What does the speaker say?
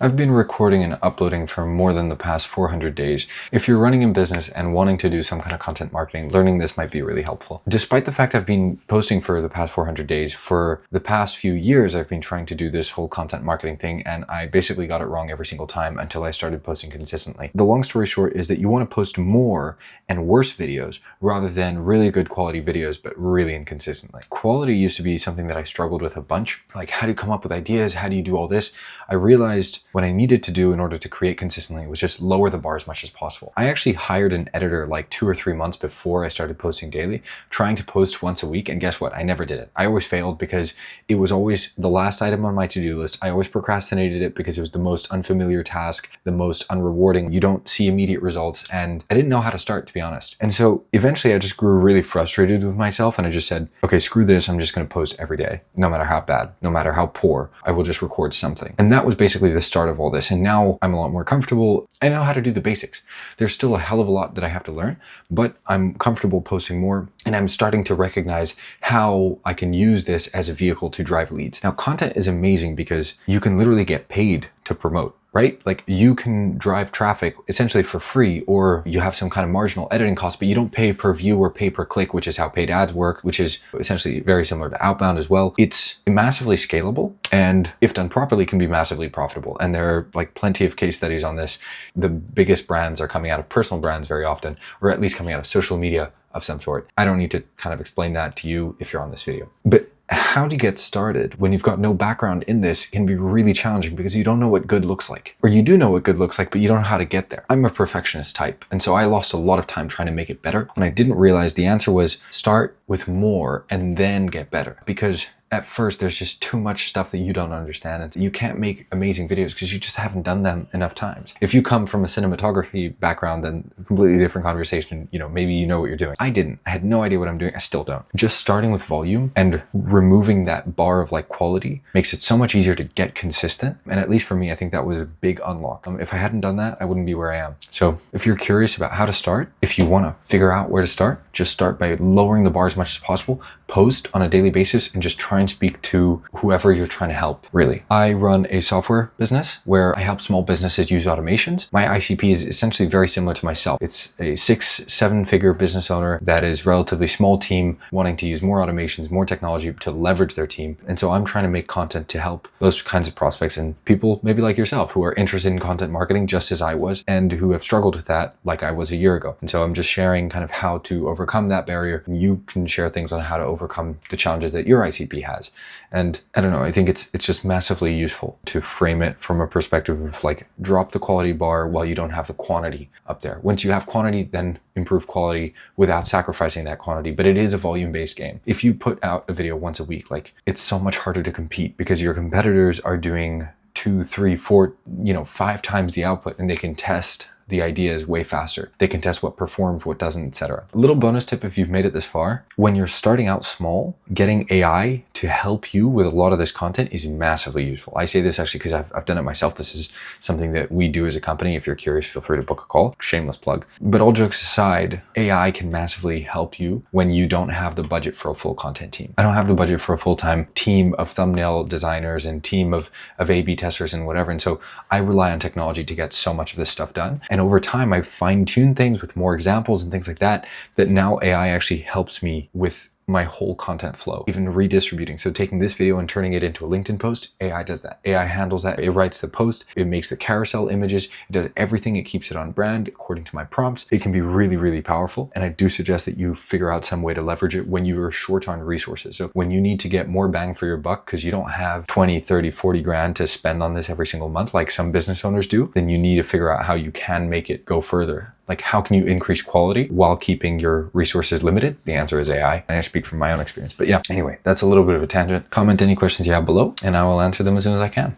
I've been recording and uploading for more than the past 400 days. If you're running a business and wanting to do some kind of content marketing, learning this might be really helpful. Despite the fact I've been posting for the past 400 days, for the past few years, I've been trying to do this whole content marketing thing, and I basically got it wrong every single time until I started posting consistently. The long story short is that you want to post more and worse videos rather than really good quality videos, but really inconsistently. Quality used to be something that I struggled with a bunch. Like, how do you come up with ideas? How do you do all this? I realized what I needed to do in order to create consistently was just lower the bar as much as possible. I actually hired an editor like 2 or 3 months before I started posting daily, trying to post once a week. And guess what? I never did it. I always failed because it was always the last item on my to-do list. I always procrastinated it because it was the most unfamiliar task, the most unrewarding. You don't see immediate results. And I didn't know how to start, to be honest. And so eventually I just grew really frustrated with myself. And I just said, okay, screw this. I'm just going to post every day, no matter how bad, no matter how poor. I will just record something. And that was basically the start of all this. And now I'm a lot more comfortable. I know how to do the basics. There's still a hell of a lot that I have to learn, but I'm comfortable posting more. And I'm starting to recognize how I can use this as a vehicle to drive leads. Now, content is amazing because you can literally get paid to promote, right? Like, you can drive traffic essentially for free, or you have some kind of marginal editing cost, but you don't pay per view or pay per click, which is how paid ads work, which is essentially very similar to outbound as well. It's massively scalable, and if done properly, can be massively profitable. And there are like plenty of case studies on this. The biggest brands are coming out of personal brands very often, or at least coming out of social media of some sort. I don't need to kind of explain that to you if you're on this video. But how to get started when you've got no background in this can be really challenging because you don't know what good looks like. Or you do know what good looks like, but you don't know how to get there. I'm a perfectionist type, and so I lost a lot of time trying to make it better. And I didn't realize the answer was start with more and then get better. Because at first, there's just too much stuff that you don't understand, and you can't make amazing videos because you just haven't done them enough times. If you come from a cinematography background, then a completely different conversation. Maybe you know what you're doing. I didn't. I had no idea what I'm doing. I still don't. Just starting with volume and removing that bar of like quality makes it so much easier to get consistent. And at least for me, I think that was a big unlock. If I hadn't done that, I wouldn't be where I am. So if you're curious about how to start, if you want to figure out where to start, just start by lowering the bar as much as possible, post on a daily basis, and just try and speak to whoever you're trying to help, really. I run a software business where I help small businesses use automations. My ICP is essentially very similar to myself. It's a 6-7 figure business owner that is relatively small team wanting to use more automations, more technology to leverage their team. And so I'm trying to make content to help those kinds of prospects and people maybe like yourself who are interested in content marketing just as I was and who have struggled with that like I was a year ago. And so I'm just sharing kind of how to overcome that barrier. And you can share things on how to overcome the challenges that your ICP has. And I don't know, I think it's just massively useful to frame it from a perspective of like, drop the quality bar while you don't have the quantity up there. Once you have quantity, then improve quality without sacrificing that quantity. But it is a volume-based game. If you put out a video once a week, like, it's so much harder to compete because your competitors are doing 2, 3, 4, 5 times the output, and they can test the ideas way faster. They can test what performs, what doesn't, etc. A little bonus tip if you've made it this far: when you're starting out small, getting AI to help you with a lot of this content is massively useful. I say this actually because I've done it myself. This is something that we do as a company. If you're curious, feel free to book a call. Shameless plug. But all jokes aside, AI can massively help you when you don't have the budget for a full content team. I don't have the budget for a full-time team of thumbnail designers and team of A/B testers and whatever. And so I rely on technology to get so much of this stuff done. And over time, I've fine-tuned things with more examples and things like that now AI actually helps me with my whole content flow, even redistributing. So taking this video and turning it into a LinkedIn post, AI does that. AI handles that. It writes the post. It makes the carousel images. It does everything. It keeps it on brand according to my prompts. It can be really, really powerful. And I do suggest that you figure out some way to leverage it when you are short on resources. So when you need to get more bang for your buck because you don't have 20, 30, 40 grand to spend on this every single month like some business owners do, then you need to figure out how you can make it go further. Like, how can you increase quality while keeping your resources limited? The answer is AI. And I speak from my own experience. But yeah, anyway, that's a little bit of a tangent. Comment any questions you have below, and I will answer them as soon as I can.